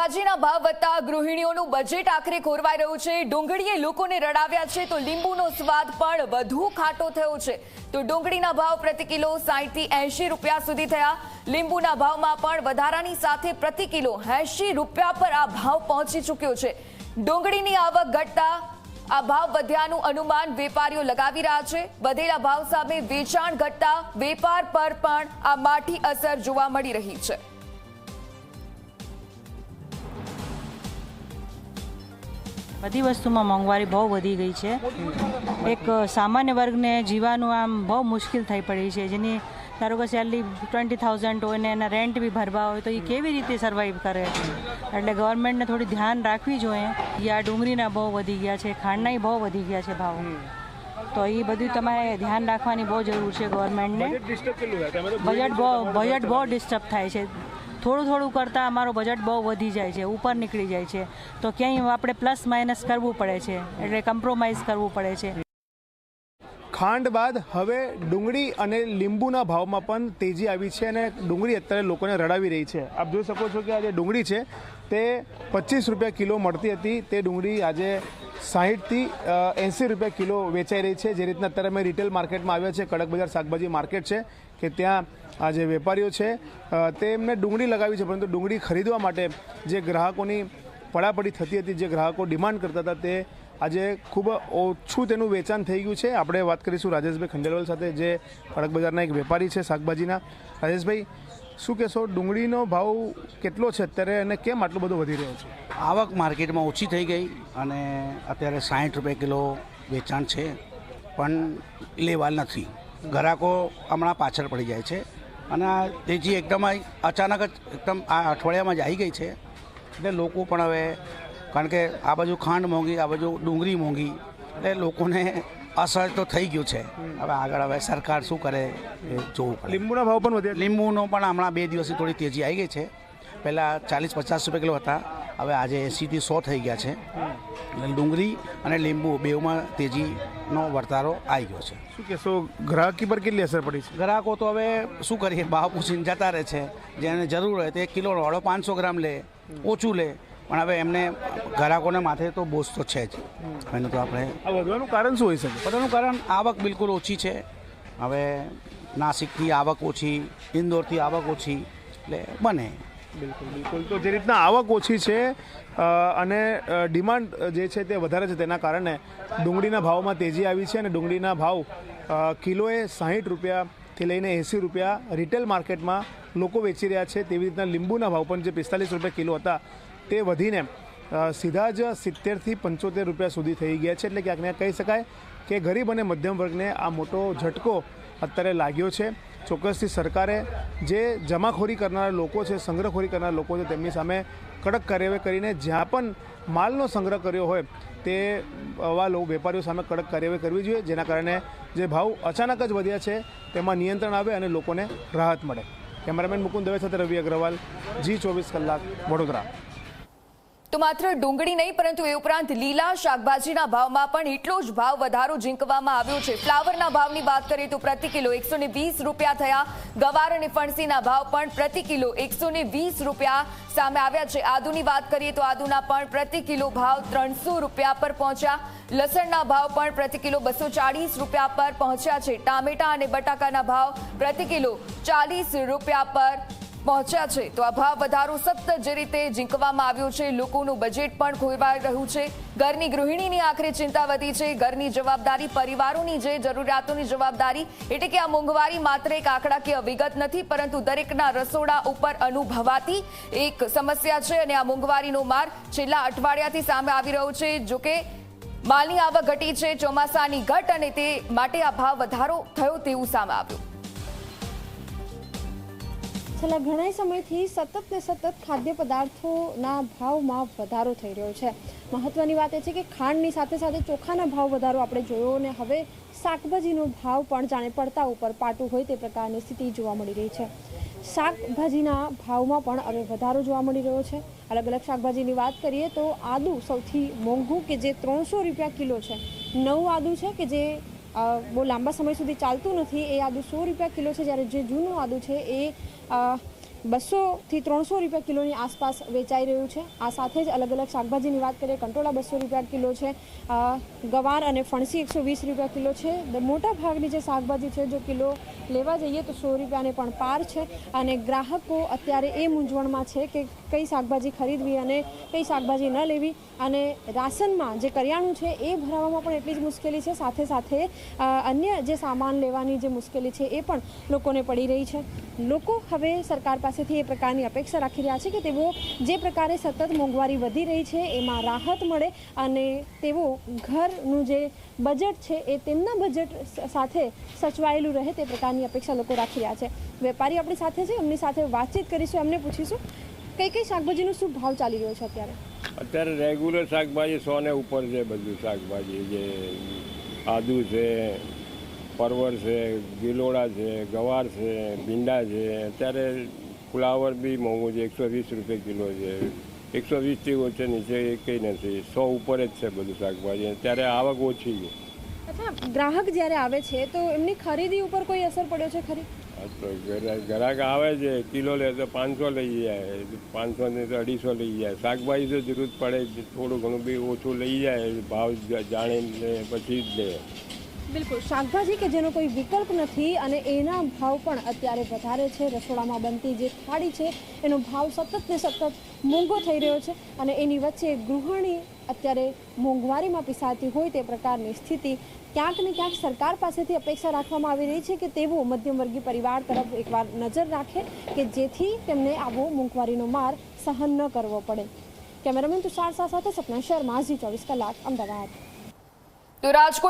શાકભાજીના ભાવ વધતા ગૃહિણીઓનું બજેટ આખરે ખોરવાઈ રહ્યું છે। ડુંગળીએ લોકોને રડાવ્યા છે તો લીંબુનો સ્વાદ પણ વધુ ખાટો થયો છે। તો ડુંગળીના ભાવ પ્રતિ કિલો 60 થી 80 રૂપિયા સુધી થયા। લીંબુના ભાવમાં પણ વધારાની સાથે પ્રતિ કિલો 80 રૂપિયા પર આ ભાવ પહોંચી ચૂક્યો છે। ડુંગળીની આવક ઘટતા આ ભાવ વધ્યાનું અનુમાન વેપારીઓ લગાવી રહ્યા છે। વધેલા ભાવ સામે વેચાણ ઘટતા વેપાર પર પણ આ માઠી અસર જોવા મળી રહી છે। બધી વસ્તુમાં મોંઘવારી બહુ વધી ગઈ છે। એક સામાન્ય વર્ગને જીવવાનું આમ બહુ મુશ્કેલ થઈ પડી છે। જેની ધારો કે સેલરી 20,000 હોય ને એના રેન્ટ બી ભરવા હોય તો એ કેવી રીતે સર્વાઈવ કરે? એટલે ગવર્મેન્ટને થોડી ધ્યાન રાખવી જોઈએ। આ ડુંગળીના બહુ વધી ગયા છે, ખાંડના બહુ વધી ગયા છે ભાવ, તો એ બધું તમારે ધ્યાન રાખવાની બહુ જરૂર છે ગવર્મેન્ટને। બજેટ બહુ ડિસ્ટર્બ થાય છે। થોડું થોડું કરતાં અમારો બજેટ બહુ વધી જાય છે, ઉપર નીકળી જાય છે, તો ક્યાંય આપણે પ્લસ માઇનસ કરવું પડે છે, એટલે કોમ્પ્રોમાઇઝ કરવું પડે છે। ખાંડ બાદ હવે ડુંગળી અને લીંબુના ભાવમાં પણ તેજી આવી છે અને ડુંગળી અત્યારે લોકોને રડાવી રહી છે। આપ જોઈ શકો છો કે આ જે ડુંગળી છે તે 25 રૂપિયા કિલો મળતી હતી, તે ડુંગળી આજે 60 થી 80 રૂપિયા કિલો વેચાઈ રહી છે। જે રીતના અત્યારે અમે રિટેલ માર્કેટમાં આવ્યા છે, કડક બજાર શાકભાજી માર્કેટ છે, કે ત્યાં આ જે વેપારીઓ છે તેમને ડુંગળી લગાવી છે, પરંતુ ડુંગળી ખરીદવા માટે જે ગ્રાહકોની પડાપડી થતી હતી, જે ગ્રાહકો ડિમાન્ડ કરતા હતા, તે આજે ખૂબ ઓછું તેનું વેચાણ થઈ ગયું છે। આપણે વાત કરીશું રાજેશભાઈ ખંડેલવાલ સાથે, જે કડક બજારના એક વેપારી છે શાકભાજીના। રાજેશભાઈ, શું કહેશો, ડુંગળીનો ભાવ કેટલો છે અત્યારે અને કેમ આટલો બધો વધી રહ્યો છે? આવક માર્કેટમાં ઓછી થઈ ગઈ અને અત્યારે 60 રૂપિયા કિલો વેચાણ છે, પણ લેવા નથી। ગ્રાહકો હમણાં પાછળ પડી જાય છે અને આ તેજી એકદમ અચાનક જ એકદમ આ અઠવાડિયામાં જ આવી ગઈ છે। એટલે લોકો પણ હવે, કારણ કે આ બાજુ ખાંડ મોંઘી, આ બાજુ ડુંગળી મોંઘી, એટલે લોકોને અસર તો થઈ ગયું છે। હવે આગળ હવે સરકાર શું કરે એ જોવું પડે। લીંબુના ભાવ પણ વધ્યા? લીંબુનો પણ હમણાં 2 દિવસથી થોડી તેજી આવી ગઈ છે। પહેલાં 40-50 રૂપિયા કિલો હતા, હવે આજે 80 થી 100 થઈ ગયા છે। એટલે ડુંગળી અને લીંબુ બેઉમાં તેજીનો વર્તારો આવી ગયો છે। શું કહેશો, ગ્રાહકી પર કેટલી અસર પડી છે? ગ્રાહકો તો હવે શું કરીએ, ભાવ પૂછીને જતા રહે છે। જેને જરૂર હોય તે 1 કિલો વાળો 500 ગ્રામ લે, ઓછું લે, પણ હવે એમને ગ્રાહકોને માથે તો બોજ તો છે જ। એનું તો આપણે આ વધવાનું કારણ શું હોઈ શકે? બધાનું કારણ આવક બિલકુલ ઓછી છે। હવે નાસિકથી આવક ઓછી, ઇન્દોરથી આવક ઓછી, એટલે બને। બિલકુલ બિલકુલ। તો જે રીતના આવક ઓછી છે અને ડિમાન્ડ જે છે તે વધારે છે, તેના કારણે ડુંગળીના ભાવમાં તેજી આવી છે અને ડુંગળીના ભાવ કિલોએ 60 રૂપિયાથી લઈને 80 રૂપિયા રિટેલ માર્કેટમાં લોકો વેચી રહ્યા છે। તેવી રીતના લીંબુના ભાવ પણ જે 45 રૂપિયા કિલો હતા તે વધીને સીધા જ 70 થી 75 રૂપિયા સુધી થઈ ગયા છે। એટલે ક્યાંક ને કહી શકાય કે ગરીબ અને મધ્યમ વર્ગને આ મોટો ઝટકો અત્યારે લાગ્યો છે। ચોક્કસથી સરકારે જે જમાખોરી કરનારા લોકો છે, સંગ્રહખોરી કરનારા લોકો છે, તેમની સામે કડક કાર્યવાહી કરીને જ્યાં પણ માલનો સંગ્રહ કર્યો હોય તે આવા લોકો વેપારીઓ સામે કડક કાર્યવાહી કરવી જોઈએ, જેના કારણે જે ભાવ અચાનક જ વધ્યા છે તેમાં નિયંત્રણ આવે અને લોકોને રાહત મળે। કેમેરામેન મુકુંદ દવે સાથે રવિ અગ્રવાલ, G24 કલાક, વડોદરા। તો માત્ર ડુંગળી નહીં પરંતુ એ ઉપરાંત લીલા શાકભાજીના ભાવમાં પણ એટલો જ ભાવ વધારો ઝીંકવામાં આવ્યો છે। ફ્લાવરના ભાવની વાત કરીએ તો પ્રતિ કિલો 120 રૂપિયા થયા। ગવાર અને ફણસીના ભાવ પણ પ્રતિ કિલો 120 રૂપિયા સામે આવ્યા છે। આદુની વાત કરીએ તો આદુના પણ પ્રતિ કિલો ભાવ 300 રૂપિયા પર પહોંચ્યા। લસણના ભાવ પણ પ્રતિ કિલો 240 રૂપિયા પર પહોંચ્યા છે। ટામેટા અને બટાકાના ભાવ પ્રતિ કિલો 40 રૂપિયા પર પહોંચ્યા છે। તો આ ભાવ વધારો સતત જે રીતે ઝીંકવામાં આવ્યો છે, લોકોનું બજેટ પણ ખોરવાઈ રહ્યું છે। ઘરની ગૃહિણીની આખરે ચિંતા વધી છે। ઘરની જવાબદારી, પરિવારોની જે જરૂરિયાતોની જવાબદારી, એટલે કે આ મોંઘવારી માત્ર એક આંકડાકીય વિગત નથી, પરંતુ દરેકના રસોડા ઉપર અનુભવાતી એક સમસ્યા છે અને આ મોંઘવારીનો માર છેલ્લા અઠવાડિયાથી સામે આવી રહ્યો છે। જોકે માલની આવક ઘટી છે, ચોમાસાની ઘટ, અને તે માટે આ ભાવ વધારો થયો તેવું સામે આવ્યું। છેલ્લા ઘણા સમયથી સતત ને સતત ખાદ્ય પદાર્થોના ભાવમાં વધારો થઈ રહ્યો છે। મહત્વની વાત એ છે કે ખાંડની સાથે સાથે ચોખાના ભાવ વધારો આપણે જોયો અને હવે શાકભાજીનો ભાવ પણ જાણે પડતા ઉપર પાટું હોય તે પ્રકારની સ્થિતિ જોવા મળી રહી છે। શાકભાજીના ભાવમાં પણ હવે વધારો જોવા મળી રહ્યો છે। અલગ અલગ શાકભાજીની વાત કરીએ તો આદુ સૌથી મોંઘું, કે જે 300 રૂપિયા કિલો છે। નવું આદુ છે કે જે બહુ લાંબા સમય સુધી ચાલતું નથી, એ આદુ 100 રૂપિયા કિલો છે, જ્યારે જે જૂનું આદુ છે એ 200થી 300 રૂપિયા કિલોની આસપાસ વેચાઈ રહ્યું છે. આ સાથે જ અલગ અલગ શાકભાજીની વાત કરીએ, કંટોળા 200 રૂપિયા કિલો છે, ગવાર અને ફણસી 120 રૂપિયા કિલો છે. મોટા ભાગની જે શાકભાજી છે જો કિલો લેવા જઈએ તો 100 રૂપિયાને પણ પાર છે. અને ગ્રાહકો અત્યારે એ મૂંઝવણમાં છે કે કઈ શાકભાજી ખરીદવી અને કઈ શાકભાજી ન લેવી. અને રાશનમાં જે કરિયાણું છે એ ભરાવામાં પણ એટલી જ મુશ્કેલી છે. સાથે સાથે અન્ય જે સામાન લેવાની જે મુશ્કેલી છે એ પણ લોકોને પડી રહી છે. લોકો હવે સરકાર પાસેથી એ પ્રકારની અપેક્ષા રાખી રહ્યા છે કે તેઓ જે પ્રકારે સતત મોંઘવારી વધી રહી છે એમાં રાહત મળે અને તેઓ ઘરનું જે બજેટ છે એ તેમના બજેટ સાથે સચવાયેલું રહે તે પ્રકારની અપેક્ષા લોકો રાખી રહ્યા છે. વેપારી આપણી સાથે છે, એમની સાથે વાતચીત કરીશું, એમને પૂછીશું કઈ કઈ શાકભાજીનો શું ભાવ ચાલી રહ્યો છે અત્યારે. અત્યારે રેગ્યુલર શાકભાજી 100 ને ઉપર છે. બધું શાકભાજી જે આદુ છે, પરવળ છે, ગિલોડા છે, ગવાર છે, ભીંડા છે. અત્યારે ફ્લાવર બી મોંઘું છે, 120 રૂપિયા કિલો છે. 120થી ઓછે નીચે કંઈ નથી, 100 ઉપર જ છે બધું શાકભાજી. અત્યારે આવક ઓછી છે. અચ્છા, ગ્રાહક જ્યારે આવે છે તો એમની ખરીદી ઉપર કોઈ અસર પડ્યો છે ખરી? તો ગ્રાહક આવે છે, કિલો લે તો 500 લઈ જાય, 500 ને તો 250 લઈ જાય. શાકભાજી તો જરૂર પડે જ, થોડું ઘણું બી ઓછું લઈ જાય, ભાવ જાણીને પછી જ લે. બિલકુલ, શાકભાજી કે જેનો કોઈ વિકલ્પ નથી અને એના ભાવ પણ અત્યારે વધારે છે. રસોડામાં બનતી જે થાળી છે એનો ભાવ સતત ને સતત મોંઘો થઈ રહ્યો છે અને એની વચ્ચે ગૃહિણી અત્યારે મોંઘવારીમાં પીસાતી હોય તે પ્રકારની સ્થિતિ. ક્યાંક ને ક્યાંક સરકાર પાસેથી અપેક્ષા રાખવામાં આવી રહી છે કે તેઓ મધ્યમવર્ગીય પરિવાર તરફ એકવાર નજર રાખે કે જેથી તેમને આવો મોંઘવારીનો માર સહન ન કરવો પડે. કેમેરામેન તુષાર શાહ સાથે સપના શર્મા, ઝી 24 કલાક, અમદાવાદ. તો રાજકોટ